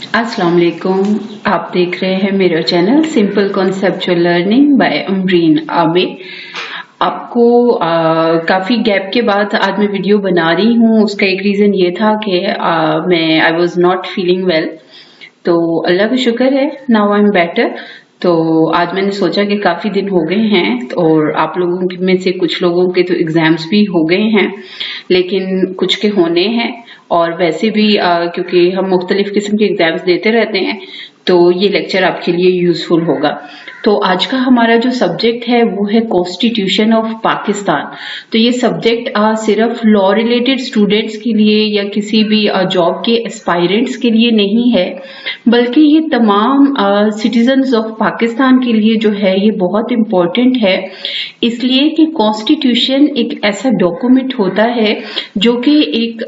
अस्सलाम वालेकुम। आप देख रहे हैं मेरा channel simple conceptual learning by Amreen Aamir. आपको काफ़ी गैप के बाद आज मैं वीडियो बना रही हूँ। उसका एक रीज़न ये था कि I was not feeling well, तो अल्लाह का शुक्र है नाउ आई एम बेटर। तो आज मैंने सोचा कि काफ़ी दिन हो गए हैं और आप लोगों में से कुछ लोगों के तो एग्ज़ाम्स भी हो गए हैं, लेकिन कुछ के होने हैं। और वैसे भी क्योंकि हम मुख्तलिफ किस्म के एग्ज़ाम्स देते रहते हैं तो ये लेक्चर आपके लिए यूज़फुल होगा। तो आज का हमारा जो सब्जेक्ट है वो है कॉन्स्टिट्यूशन ऑफ पाकिस्तान। तो ये सब्जेक्ट सिर्फ लॉ रिलेटेड स्टूडेंट्स के लिए या किसी भी जॉब के एस्पायरेंट्स के लिए नहीं है, बल्कि ये तमाम सिटीजन्स ऑफ पाकिस्तान के लिए जो है ये बहुत इम्पोर्टेंट है। इसलिए कि कॉन्स्टिट्यूशन एक ऐसा डॉक्यूमेंट होता है जो कि एक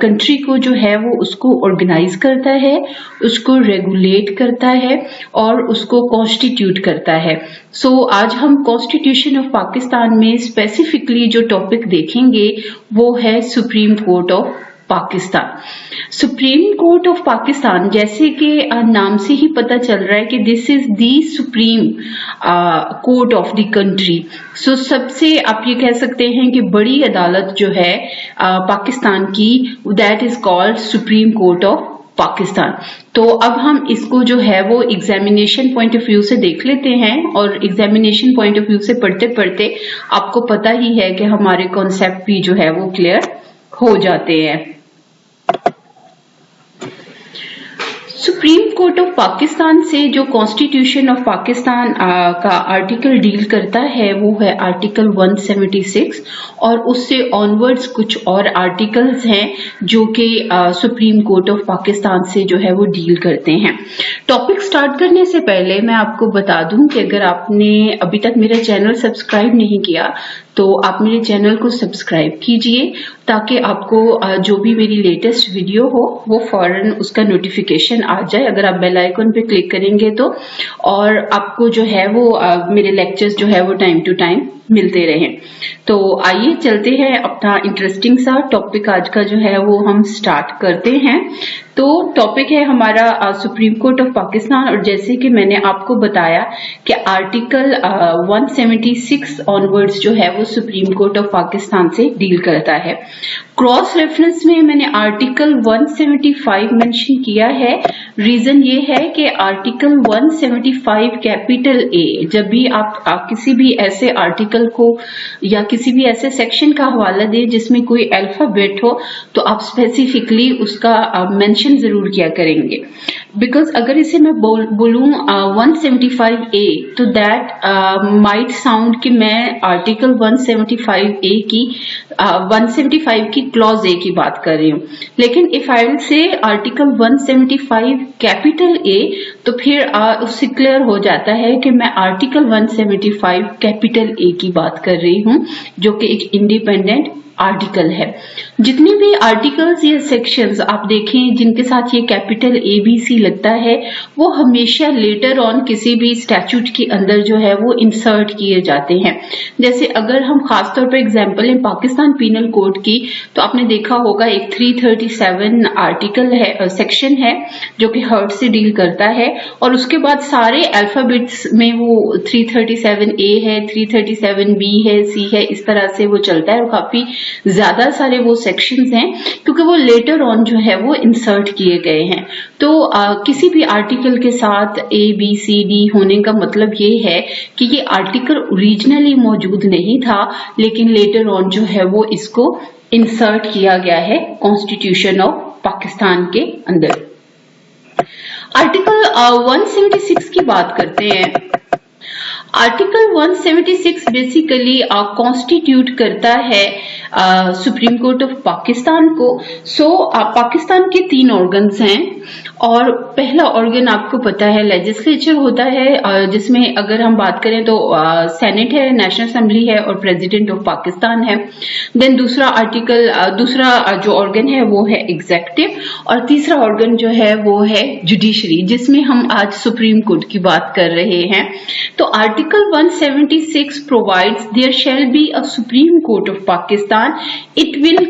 कंट्री को जो है वो उसको ऑर्गेनाइज करता है, उसको रेगुलेट करता है और उसको कॉन्स्टिट्यूट करता है। सो आज हम कॉन्स्टिट्यूशन ऑफ पाकिस्तान में स्पेसिफिकली जो टॉपिक देखेंगे वो है supreme court of Pakistan. Supreme court of Pakistan, जैसे कि नाम से ही पता चल रहा है कि this is the supreme court of the country. So सबसे आप ये कह सकते हैं कि बड़ी अदालत जो है पाकिस्तान की, that is called supreme court of Pakistan. तो अब हम इसको जो है वो एग्जामिनेशन पॉइंट ऑफ व्यू से देख लेते हैं, और एग्जामिनेशन पॉइंट ऑफ व्यू से पढ़ते पढ़ते आपको पता ही है कि हमारे कॉन्सेप्ट भी जो है वो क्लियर हो जाते हैं। सुप्रीम कोर्ट ऑफ पाकिस्तान से जो कॉन्स्टिट्यूशन ऑफ पाकिस्तान का आर्टिकल डील करता है वो है आर्टिकल 176, और उससे ऑनवर्ड्स कुछ और आर्टिकल्स हैं जो कि सुप्रीम कोर्ट ऑफ पाकिस्तान से जो है वो डील करते हैं। टॉपिक स्टार्ट करने से पहले मैं आपको बता दूं कि अगर आपने अभी तक मेरा चैनल सब्सक्राइब नहीं किया तो आप मेरे चैनल को सब्सक्राइब कीजिए, ताकि आपको जो भी मेरी लेटेस्ट वीडियो हो वो फौरन उसका नोटिफिकेशन आ जाए अगर आप बेल आइकन पे क्लिक करेंगे तो, और आपको जो है वो मेरे लेक्चर्स जो है वो टाइम टू टाइम मिलते रहें। तो आइए चलते हैं अपना इंटरेस्टिंग सा टॉपिक आज का जो है वो हम स्टार्ट करते हैं। तो टॉपिक है हमारा सुप्रीम कोर्ट ऑफ पाकिस्तान, और जैसे कि मैंने आपको बताया कि आर्टिकल 176 ऑनवर्ड्स जो है वो सुप्रीम कोर्ट ऑफ पाकिस्तान से डील करता है। क्रॉस रेफरेंस में मैंने आर्टिकल 175 मेंशन किया है। रीजन ये है कि आर्टिकल 175 कैपिटल ए, जब भी आप किसी भी ऐसे आर्टिकल को या किसी भी ऐसे सेक्शन का हवाला दें जिसमें कोई अल्फाबेट हो, तो आप स्पेसिफिकली उसका मेंशन जरूर किया करेंगे। बिकॉज अगर इसे मैं बोलूं 175 ए, तो दैट माइट साउंड कि मैं आर्टिकल 175 ए की 175 की क्लॉज ए की बात कर रही हूँ, लेकिन if I will say article 175 capital A, तो फिर उससे क्लियर हो जाता है कि मैं आर्टिकल 175 कैपिटल ए की बात कर रही हूँ, जो कि एक इंडिपेंडेंट आर्टिकल है। जितने भी आर्टिकल्स या सेक्शंस आप देखें जिनके साथ ये कैपिटल ABC लगता है, वो हमेशा लेटर ऑन किसी भी स्टैट्यूट के अंदर जो है वो इंसर्ट किए जाते हैं। जैसे अगर हम खासतौर पर एग्जांपल लें पाकिस्तान पीनल कोड की, तो आपने देखा होगा एक 337 आर्टिकल है, सेक्शन है जो कि हर्ट से डील करता है, और उसके बाद सारे अल्फाबेट्स में वो 337A है, 337B है, C है, इस तरह से वो चलता है, और काफी ज्यादा सारे वो सेक्शंस हैं क्योंकि वो लेटर ऑन जो है वो इंसर्ट किए गए हैं। तो किसी भी आर्टिकल के साथ ABCD होने का मतलब ये है कि ये आर्टिकल ओरिजिनली मौजूद नहीं था, लेकिन लेटर ऑन जो है वो इसको इंसर्ट किया गया है कॉन्स्टिट्यूशन ऑफ पाकिस्तान के अंदर। आर्टिकल 176 की बात करते हैं। आर्टिकल 176 बेसिकली कॉन्स्टिट्यूट करता है सुप्रीम कोर्ट ऑफ पाकिस्तान को। पाकिस्तान के 3 ऑर्गन्स हैं, और पहला ऑर्गन आपको पता है लेजिस्लेचर होता है, जिसमें अगर हम बात करें तो सेनेट है, नेशनल असेंबली है और प्रेसिडेंट ऑफ पाकिस्तान है। देन दूसरा जो ऑर्गन है वो है एग्जेक्टिव, और तीसरा ऑर्गन जो है वो है जुडिशरी, जिसमें हम आज सुप्रीम कोर्ट की बात कर रहे हैं। तो article 176 provides there shall be a Supreme Court of Pakistan. It will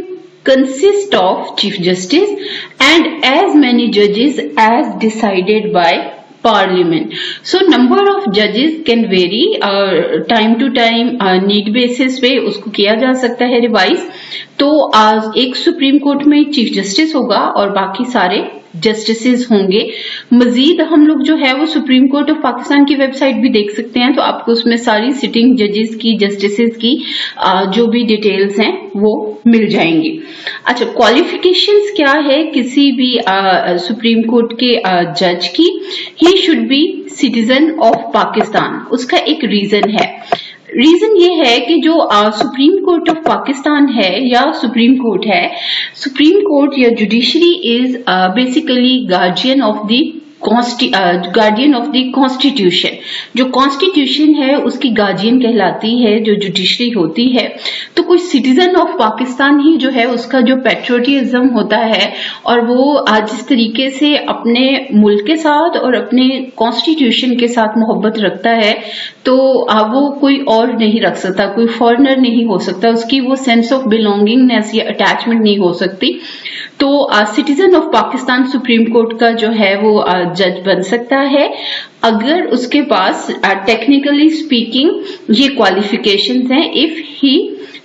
consist of Chief Justice and as mentioned many judges as decided by Parliament. So number of judges can vary time to time, need basis पे उसको किया जा सकता है revise. तो एक supreme court में chief justice होगा और बाकी सारे जस्टिसेस होंगे। मजीद हम लोग जो है वो सुप्रीम कोर्ट ऑफ पाकिस्तान की वेबसाइट भी देख सकते हैं, तो आपको उसमें सारी सिटिंग जजेस की, जस्टिसेस की जो भी डिटेल्स हैं वो मिल जाएंगी। अच्छा, क्वालिफिकेशंस क्या है किसी भी सुप्रीम कोर्ट के जज की? He should be citizen of Pakistan. उसका एक रीजन है। रीजन ये है कि जो सुप्रीम कोर्ट ऑफ पाकिस्तान है या सुप्रीम कोर्ट है, सुप्रीम कोर्ट या judiciary is basically guardian of the constitution. जो कॉन्स्टिट्यूशन है उसकी गार्जियन कहलाती है जो जुडिशरी होती है। तो कोई सिटीजन ऑफ पाकिस्तान ही जो है उसका जो पैट्रियोटिज्म होता है और वो जिस तरीके से अपने मुल्क के साथ और अपने कॉन्स्टिट्यूशन के साथ मोहब्बत रखता है, तो वो कोई और नहीं रख सकता, कोई फॉरेनर नहीं हो सकता, उसकी वो सेंस ऑफ बिलोंगिंगनेस या अटैचमेंट नहीं हो सकती। तो citizen of Pakistan supreme court का जो है वो जज बन सकता है अगर उसके पास टेक्निकली स्पीकिंग ये क्वालिफिकेशंस हैं। If he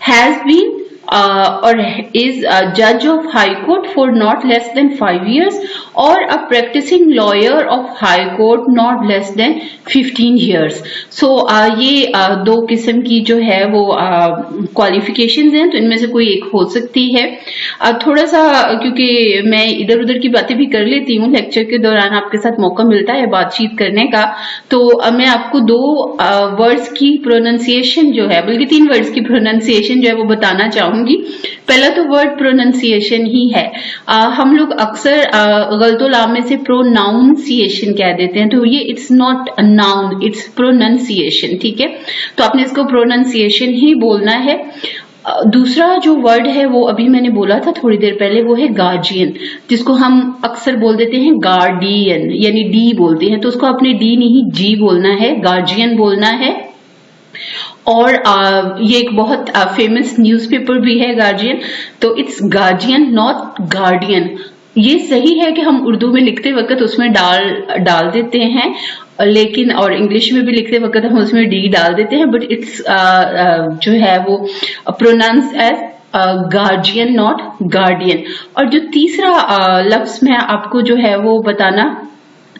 has been or is a judge of high court for not less than 5 years or a practicing lawyer of high court not less than 15 years. So ये दो किस्म की जो है वो qualifications हैं, तो इनमें से कोई एक हो सकती है। थोड़ा सा क्योंकि मैं इधर उधर की बातें भी कर लेती हूँ, लेक्चर के दौरान आपके साथ मौका मिलता है बातचीत करने का, तो मैं आपको दो वर्ड्स की प्रोनाउंसिएशन जो है, बल्कि 3 वर्ड्स की प्रोनाउंसिएशन जो है वो बताना चाहूंगी। पहला तो वर्ड प्रोनाउंसिएशन ही है। हम लोग अक्सर गलतोलाम में से प्रोनाउंसिएशन कह देते हैं, तो ये it's not a noun, it's pronunciation. ठीक है, तो आपने इसको प्रोनाउंसिएशन ही बोलना है। दूसरा जो वर्ड है वो अभी मैंने बोला था थोड़ी देर पहले, वो है गार्जियन, जिसको हम अक्सर बोल देते हैं गार्डियन, यानी डी बोलते हैं, तो उसको आपने डी नहीं जी बोलना है, गार्जियन बोलना है। और ये एक बहुत फेमस न्यूज़पेपर भी है गार्जियन, तो इट्स गार्जियन नॉट गार्डियन। ये सही है कि हम उर्दू में लिखते वक्त उसमें डाल देते हैं, लेकिन और इंग्लिश में भी लिखते वक्त हम उसमें डी डाल देते हैं, बट इट्स जो है वो pronounce as guardian not guardian. और जो तीसरा लफ्ज मैं आपको जो है वो बताना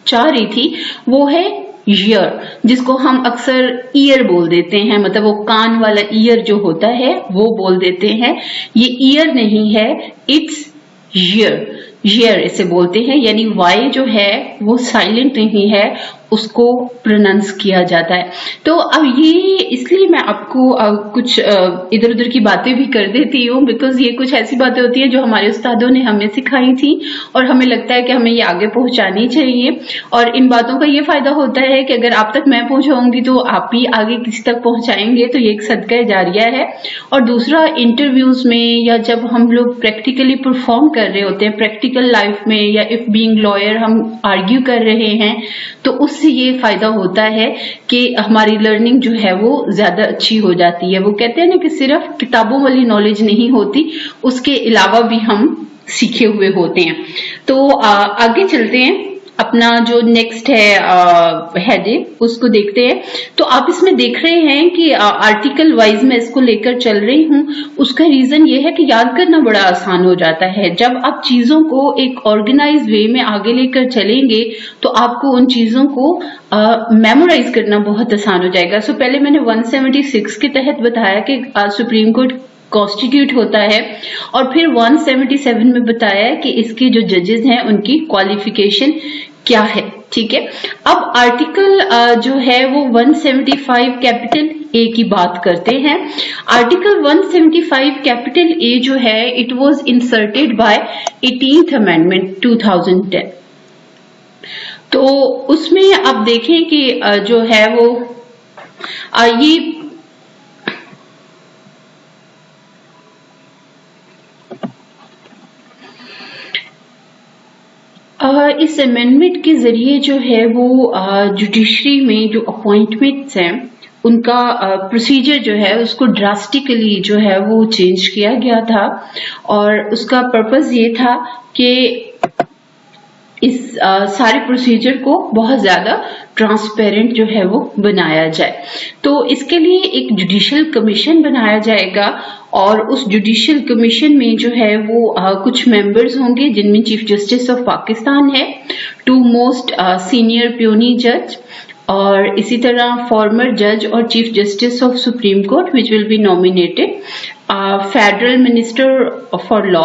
चाह रही थी वो है ईयर, जिसको हम अक्सर ईयर बोल देते हैं, मतलब वो कान वाला ईयर जो होता है वो बोल देते हैं। ये ईयर नहीं है, इट्स ईयर, ईयर इसे बोलते हैं, यानी वाई जो है वो साइलेंट नहीं है, उसको प्रोनाउंस किया जाता है। तो अब ये इसलिए मैं आपको कुछ इधर उधर की बातें भी कर देती हूँ, बिकॉज ये कुछ ऐसी बातें होती हैं जो हमारे उस्तादों ने हमें सिखाई थी और हमें लगता है कि हमें ये आगे पहुंचानी चाहिए। और इन बातों का ये फायदा होता है कि अगर आप तक मैं पहुंचाऊंगी तो आप भी आगे किसी तक पहुंचाएंगे, तो ये एक सदका जारिया है। और दूसरा, इंटरव्यूज में या जब हम लोग प्रैक्टिकली परफॉर्म कर रहे होते हैं प्रैक्टिकल लाइफ में, या इफ बीइंग लॉयर हम आर्ग्यू कर रहे हैं, तो उससे ये फायदा होता है कि हमारी लर्निंग जो है वो ज्यादा अच्छी हो जाती है। वो कहते हैं ना कि सिर्फ किताबों वाली नॉलेज नहीं होती, उसके अलावा भी हम सीखे हुए होते हैं। तो आगे चलते हैं, अपना जो नेक्स्ट है हेडिंग उसको देखते हैं। तो आप इसमें देख रहे हैं कि आर्टिकल वाइज में इसको लेकर चल रही हूँ। उसका रीजन ये है कि याद करना बड़ा आसान हो जाता है। जब आप चीजों को एक ऑर्गेनाइज वे में आगे लेकर चलेंगे तो आपको उन चीजों को मेमोराइज करना बहुत आसान हो जाएगा। सो पहले मैंने 176 के तहत बताया कि सुप्रीम कोर्ट कॉन्स्टिट्यूट होता है, और फिर 177 में बताया कि इसके जो जजेस हैं उनकी क्वालिफिकेशन क्या है। ठीक है, अब आर्टिकल जो है वो 175 कैपिटल ए की बात करते हैं। आर्टिकल 175 कैपिटल ए जो है it was inserted by 18th amendment 2010। तो उसमें आप देखें कि जो है वो ये इस अमेंडमेंट के जरिए जो है वो जुडिशरी में जो अपॉइंटमेंट्स हैं उनका प्रोसीजर जो है उसको ड्रास्टिकली जो है वो चेंज किया गया था। और उसका पर्पस ये था कि सारे प्रोसीजर को बहुत ज्यादा ट्रांसपेरेंट जो है वो बनाया जाए। तो इसके लिए एक जुडिशियल कमीशन बनाया जाएगा और उस जुडिशियल कमीशन में जो है वो कुछ मेंबर्स होंगे जिनमें चीफ जस्टिस ऑफ पाकिस्तान है, 2 मोस्ट सीनियर प्यूनी जज और इसी तरह फॉर्मर जज और chief justice of supreme court which will be nominated, federal minister for law,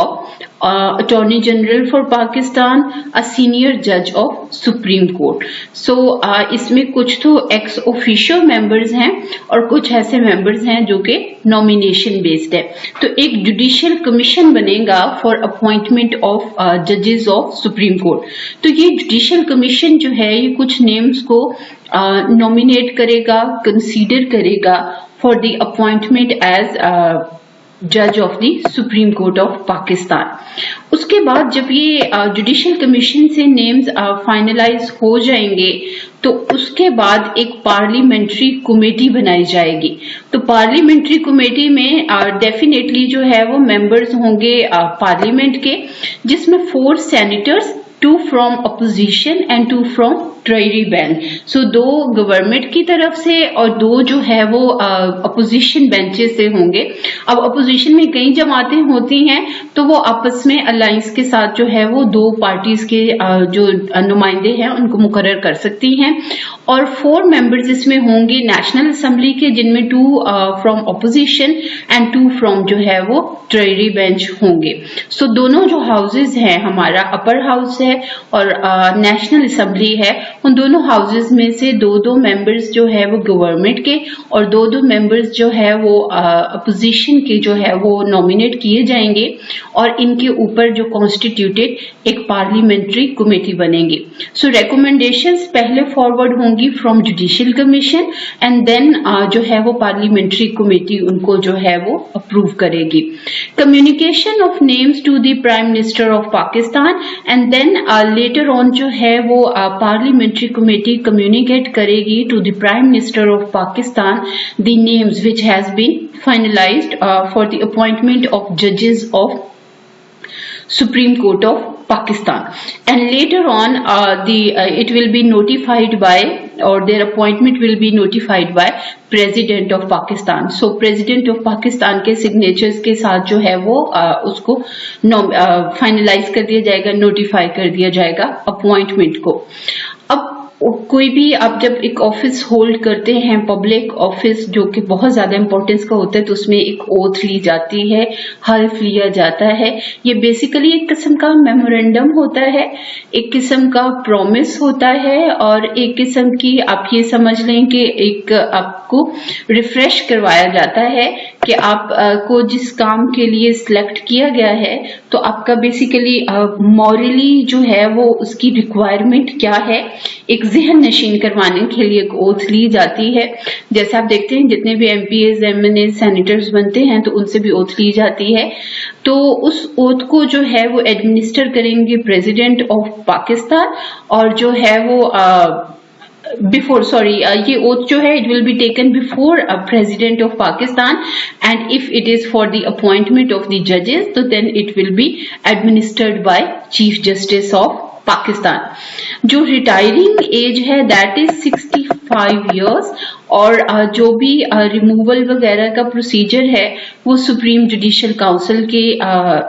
attorney general for Pakistan, a senior जज ऑफ सुप्रीम कोर्ट। सो इसमें कुछ तो एक्स ऑफिशियो मेंबर्स हैं और कुछ ऐसे मेंबर्स हैं जो कि नॉमिनेशन बेस्ड है। तो एक जुडिशियल कमीशन बनेगा फॉर अपॉइंटमेंट ऑफ जजेस ऑफ सुप्रीम कोर्ट। तो ये जुडिशियल कमीशन जो है ये कुछ नेम्स को नॉमिनेट करेगा, कंसीडर करेगा फॉर द अपॉइंटमेंट एज जज of the supreme court of Pakistan. उसके बाद जब ये जुडिशियल कमीशन से नेम्स फाइनलाइज हो जाएंगे तो उसके बाद एक पार्लियामेंट्री कमेटी बनाई जाएगी। तो पार्लियामेंट्री कमेटी में डेफिनेटली जो है वो मेंबर्स होंगे पार्लियामेंट के, जिसमें 4 senators, 2 from opposition and 2 from treasury bench. So 2 government की तरफ से और 2 जो है वो अपोजिशन बेंचेस से होंगे। अब अपोजिशन में कई जमातें होती हैं तो वो आपस में अलायंस के साथ जो है वो 2 पार्टीज के जो नुमाइंदे हैं उनको मुकर्रर कर सकती हैं और 4 मेंबर्स इसमें होंगे नेशनल असेंबली के, जिनमें 2 फ्रॉम अपोजिशन एंड 2 फ्रॉम जो है वो ट्रेजरी बेंच होंगे। सो दोनों जो हाउसेज हैं, हमारा अपर हाउस है और नेशनल असेंबली है, उन दोनों हाउसेज में से 2-2 मेंबर्स जो है वो गवर्नमेंट के और 2-2 मेंबर्स जो है वो अपोजिशन के जो है वो नॉमिनेट किए जाएंगे और इनके ऊपर जो कॉन्स्टिट्यूटेड एक पार्लियामेंट्री कमेटी बनेगी। सो रिकमेंडेशंस पहले फॉरवर्ड होंगी from judicial commission and then जो है वो पार्लियामेंट्री कमेटी उनको जो है वो अप्रूव करेगी। Communication of names to the prime minister of Pakistan and then later on जो है वो पार्लियामेंट्री कमेटी कम्युनिकेट करेगी to the prime minister of Pakistan the names which has been finalised for the appointment of जजेस of Supreme Court of Pakistan, and later on it will be notified by, or their appointment will be notified by President of Pakistan. So President of Pakistan के signatures के साथ जो है वो उसको finalize कर दिया जाएगा, notify कर दिया जाएगा appointment को। अब कोई भी आप जब एक ऑफिस होल्ड करते हैं, पब्लिक ऑफिस जो कि बहुत ज्यादा इंपॉर्टेंस का होता है, तो उसमें एक ओथ ली जाती है, हल्फ लिया जाता है। ये बेसिकली एक किस्म का मेमोरेंडम होता है, एक किस्म का प्रॉमिस होता है और एक किस्म की आप ये समझ लें कि एक आपको रिफ्रेश करवाया जाता है कि आप को जिस काम के लिए सिलेक्ट किया गया है तो आपका बेसिकली मॉरली जो है वो उसकी रिक्वायरमेंट क्या है, एक जहन नशीन करवाने के लिए एक ओथ ली जाती है। जैसे आप देखते हैं जितने भी एमपीएस, एमएनए, सेनेटर्स बनते हैं तो उनसे भी ओथ ली जाती है। तो उस ओथ को जो है वो एडमिनिस्टर करेंगे प्रेसिडेंट ऑफ पाकिस्तान और जो है वो ये oath जो है it will be taken before a president of Pakistan, and if it is for the appointment of the judges तो then it will be administered by Chief Justice of Pakistan. जो retiring as है that is 65 years और जो भी removal वगैरह का procedure है वो सुप्रीम जुडिशियल काउंसिल के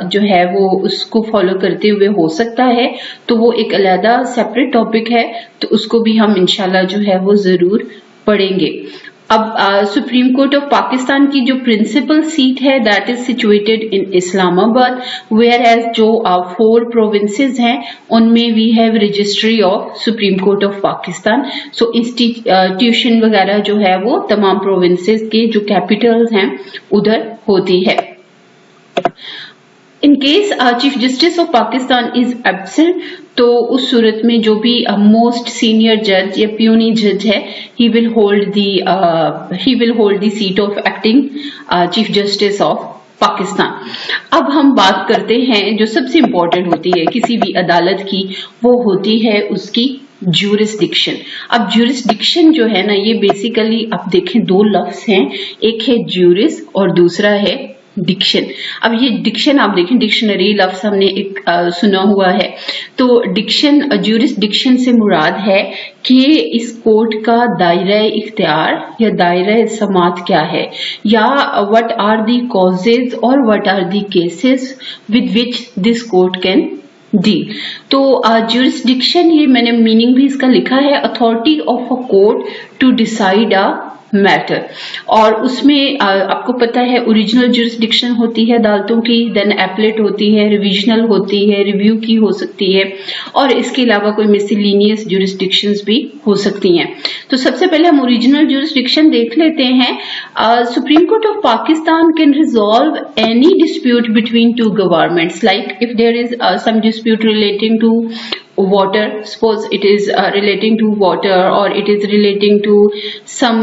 जो है वो उसको फॉलो करते हुए हो सकता है। तो वो एक अलग सेपरेट टॉपिक है, तो उसको भी हम इंशाल्लाह जो है वो जरूर पढ़ेंगे। अब सुप्रीम कोर्ट ऑफ पाकिस्तान की जो प्रिंसिपल सीट है that is situated in Islamabad, whereas जो 4 प्रोविंसेस हैं उनमें we have registry of supreme court of Pakistan. So institution वगैरह जो है वो तमाम प्रोविंसेस के जो कैपिटल्स हैं उधर होती है। In case chief justice of Pakistan is absent तो उस सूरत में जो भी मोस्ट सीनियर जज या प्यूनी जज है he will hold the seat of acting chief justice of Pakistan. अब हम बात करते हैं जो सबसे इम्पोर्टेंट होती है किसी भी अदालत की, वो होती है उसकी ज्यूरिसडिक्शन। अब ज्यूरिसडिक्शन जो है ना ये बेसिकली आप देखें 2 लफ्ज हैं, एक है ज्यूरिस और दूसरा है डिक्शन। अब ये डिक्शन आप देखें, डिक्शनरी लफ्ज हमने एक सुना हुआ है, तो डिक्शन, ज्यूरिसडिक्शन से मुराद है कि इस कोर्ट का दायरा इख्तियार या दायरा समात क्या है, या व्हाट आर दी कॉजेज और what are the cases with which this court can deal. तो ज्यूरिसडिक्शन, ये मैंने मीनिंग भी इसका लिखा है, authority of a court to decide a matter. और उसमें आपको पता है ओरिजिनल ज्यूरिसडिक्शन होती है अदालतों की, देन एपलेट होती है, रिविजनल होती है, रिव्यू की हो सकती है, और इसके अलावा कोई मिसलिनियस ज्यूरिसडिक्शंस भी हो सकती हैं। तो सबसे पहले हम ओरिजिनल ज्यूरिसडिक्शन देख लेते हैं। Supreme court of Pakistan can resolve any dispute between two governments, like if there is some dispute relating to water, suppose it is relating to water or it is relating to some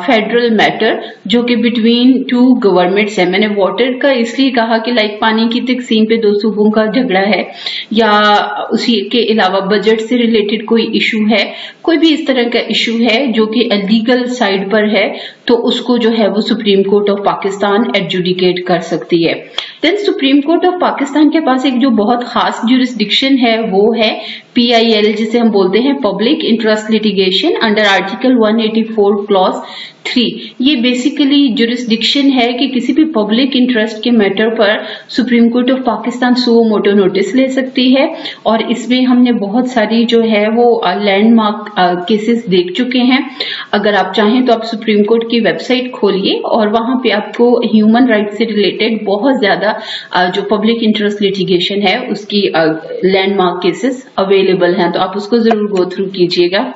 federal matter जो कि between two governments है। मैंने water का इसलिए कहा कि like पानी की तकसीम पे दो सूबों का झगड़ा है, या उसी के अलावा बजट से रिलेटेड कोई इशू है, कोई भी इस तरह का इशू है जो कि लीगल साइड पर है, तो उसको जो है वो supreme court of Pakistan adjudicate कर सकती है। Then supreme court of Pakistan के पास एक जो बहुत खास ज्यूरिसडिक्शन है वो है PIL, जिसे हम बोलते हैं public interest litigation under article 184 clause 3। ये बेसिकली ज्यूरिसडिक्शन है कि किसी भी पब्लिक इंटरेस्ट के मैटर पर supreme court of Pakistan suo motu notice ले सकती है, और इसमें हमने बहुत सारी जो है वो लैंडमार्क केसेस देख चुके हैं। अगर आप चाहें तो आप सुप्रीम कोर्ट की वेबसाइट खोलिए और वहां पे आपको ह्यूमन राइट से रिलेटेड बहुत ज्यादा जो पब्लिक इंटरेस्ट लिटिगेशन है उसकी लैंडमार्क केसेस अवेलेबल हैं, तो आप उसको जरूर गो थ्रू कीजिएगा।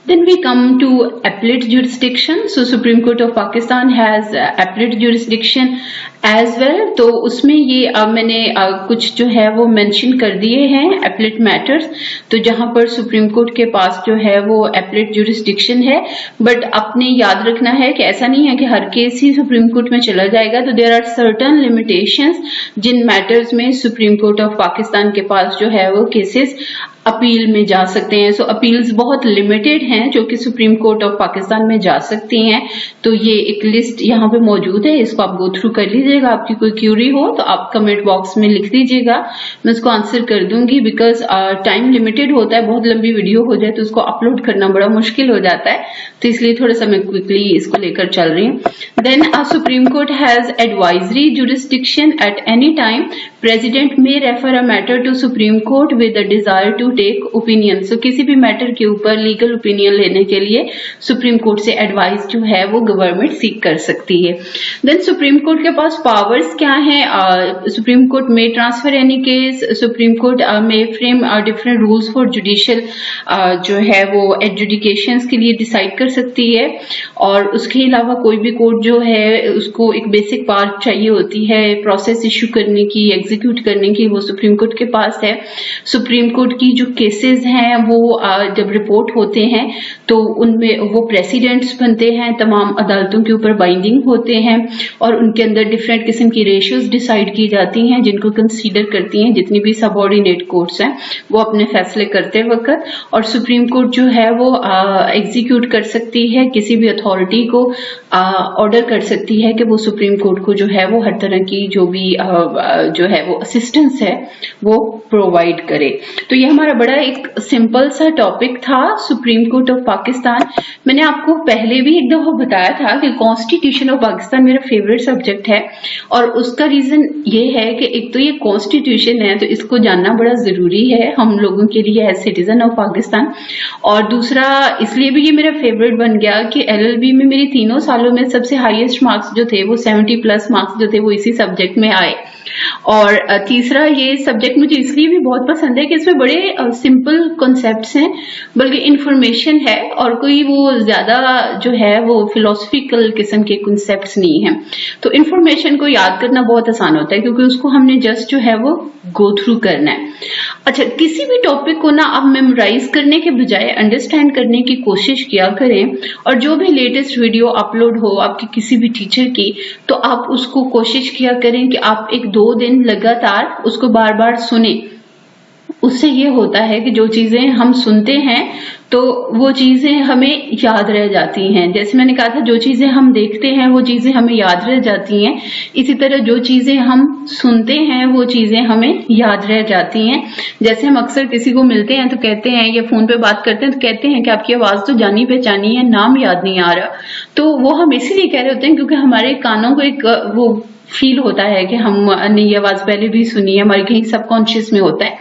Then we come to appellate jurisdiction. So Supreme Court of Pakistan has appellate jurisdiction as well. तो उसमें ये मैंने कुछ जो है वो मेंशन कर दिए हैं appellate matters, तो जहां पर सुप्रीम कोर्ट के पास जो है वो appellate jurisdiction है। बट आपने याद रखना है कि ऐसा नहीं है कि हर केस ही सुप्रीम कोर्ट में चला जाएगा, तो there are certain limitations जिन मैटर्स में सुप्रीम कोर्ट ऑफ पाकिस्तान के पास जो है वो केसेस अपील में जा सकते हैं। सो अपील्स बहुत लिमिटेड हैं जो कि सुप्रीम कोर्ट ऑफ पाकिस्तान में जा सकती हैं। तो ये एक लिस्ट यहाँ पे मौजूद है, इसको आप गो थ्रू कर लीजिएगा। आपकी कोई क्यूरी हो तो आप कमेंट बॉक्स में लिख दीजिएगा, मैं उसको आंसर कर दूंगी। बिकॉज टाइम लिमिटेड होता है, बहुत लंबी वीडियो हो जाए तो उसको अपलोड करना बड़ा मुश्किल हो जाता है, तो इसलिए थोड़ा सा मैं क्विकली इसको लेकर चल रही हूँ। Then supreme court has advisory jurisdiction at any time. President may refer a matter to supreme court with the desire to take opinion. So किसी भी मैटर के ऊपर लीगल ओपिनियन लेने के लिए सुप्रीम कोर्ट से एडवाइस जो है वो गवर्नमेंट सीख कर सकती है। देन सुप्रीम कोर्ट के पास पावर्स क्या है? Supreme court may transfer any case, supreme court may frame different rules for judicial जो है वो एडजुडिकेशंस के लिए डिसाइड कर सकती है। और उसके अलावा कोई भी कोर्ट जो है उसको एक बेसिक पार्ट चाहिए होती है प्रोसेस इश्यू करने की, एग्जीक्यूट करने की, वो सुप्रीम कोर्ट के पास है। सुप्रीम कोर्ट की जो केसेस हैं वो जब रिपोर्ट होते हैं तो उनमें वो प्रेसिडेंट्स बनते हैं, तमाम अदालतों के ऊपर बाइंडिंग होते हैं, और उनके अंदर डिफरेंट किस्म की रेशियोज डिसाइड की जाती हैं जिनको कंसीडर करती हैं जितनी भी सबऑर्डिनेट कोर्ट्स हैं वो अपने फैसले करते वक्त। और सुप्रीम कोर्ट जो है वो एग्जीक्यूट कर सकती है, किसी भी अथॉरिटी को ऑर्डर कर सकती है कि वो सुप्रीम कोर्ट को जो है वो हर तरह की जो भी जो है वो असिस्टेंस है वो प्रोवाइड करे। तो ये हमारा बड़ा एक सिंपल सा टॉपिक था सुप्रीम कोर्ट ऑफ पाकिस्तान। मैंने आपको पहले भी एक दफा बताया था कि कॉन्स्टिट्यूशन ऑफ पाकिस्तान मेरा फेवरेट सब्जेक्ट है, और उसका रीजन ये है कि एक तो ये कॉन्स्टिट्यूशन है तो इसको जानना बड़ा जरूरी है हम लोगों के लिए एज सिटीजन ऑफ पाकिस्तान, और दूसरा इसलिए भी ये मेरा फेवरेट बन गया कि LLB में मेरी तीनों सालों में सबसे हाईएस्ट मार्क्स जो थे वो 70+ मार्क्स जो थे वो इसी सब्जेक्ट में आए। और तीसरा ये सब्जेक्ट मुझे इसलिए भी बहुत पसंद है कि इसमें बड़े सिंपल कॉन्सेप्ट्स हैं, बल्कि इंफॉर्मेशन है, और कोई वो ज्यादा जो है वो फिलोसफिकल किस्म के कॉन्सेप्ट्स नहीं है। तो इंफॉर्मेशन को याद करना बहुत आसान होता है क्योंकि उसको हमने जस्ट जो है वो गो थ्रू करना है। अच्छा, किसी भी टॉपिक को ना आप मेमोराइज करने के बजाय अंडरस्टैंड करने की कोशिश किया करें, और जो भी लेटेस्ट वीडियो अपलोड हो आपके किसी भी टीचर की तो आप उसको कोशिश किया करें कि आप 1-2 दिन लगातार उसको बार बार सुने, उससे ये होता है कि जो चीजें हम सुनते हैं तो वो चीजें हमें याद रह जाती हैं। जैसे मैंने कहा था, जो चीजें हम देखते हैं वो चीजें हमें याद रह जाती हैं, इसी तरह जो चीजें हम सुनते हैं वो चीजें हमें याद रह जाती हैं। जैसे हम अक्सर किसी को मिलते हैं तो कहते हैं, या फोन पे बात करते हैं तो कहते हैं कि आपकी आवाज तो जानी पहचानी है, नाम याद नहीं आ रहा। तो वो हम इसीलिए कह रहे होते हैं क्योंकि हमारे कानों को एक वो फील होता है कि हमने ये आवाज पहले भी सुनी है, हमारे कहीं सबकॉन्शियस में होता है।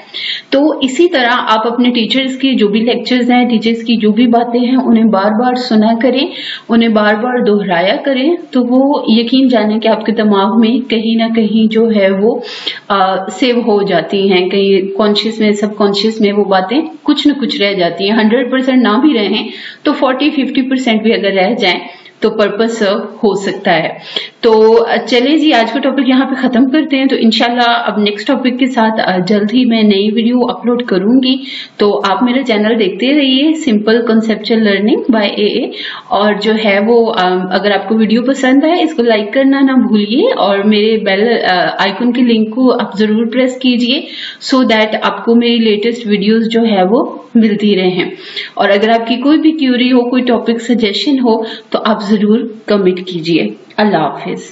तो इसी तरह आप अपने टीचर्स की जो भी लेक्चर्स हैं, टीचर्स की जो भी बातें हैं, उन्हें बार बार सुना करें, उन्हें बार बार दोहराया करें, तो वो यकीन जाने कि आपके दिमाग में कहीं ना कहीं जो है वो सेव हो जाती हैं, कहीं कॉन्शियस में, सबकॉन्शियस में वो बातें कुछ न कुछ रह जाती हैं। 100% ना भी रहें तो 40-50% भी अगर रह जाएं तो पर्पस सर्व हो सकता है। तो चलिए जी, आज का टॉपिक यहाँ पे खत्म करते हैं। तो इंशाल्लाह अब नेक्स्ट टॉपिक के साथ जल्द ही मैं नई वीडियो अपलोड करूंगी। तो आप मेरा चैनल देखते रहिए, simple conceptual learning by AA। और जो है वो अगर आपको वीडियो पसंद आए, इसको लाइक करना ना भूलिए, और मेरे बेल आइकन के लिंक को आप जरूर प्रेस कीजिए, सो दैट आपको मेरी लेटेस्ट वीडियोस जो है वो मिलती रहें। और अगर आपकी कोई भी क्यूरी हो, कोई टॉपिक सजेशन हो, तो आप जरूर कमेंट कीजिए। अल्लाह हाफिज।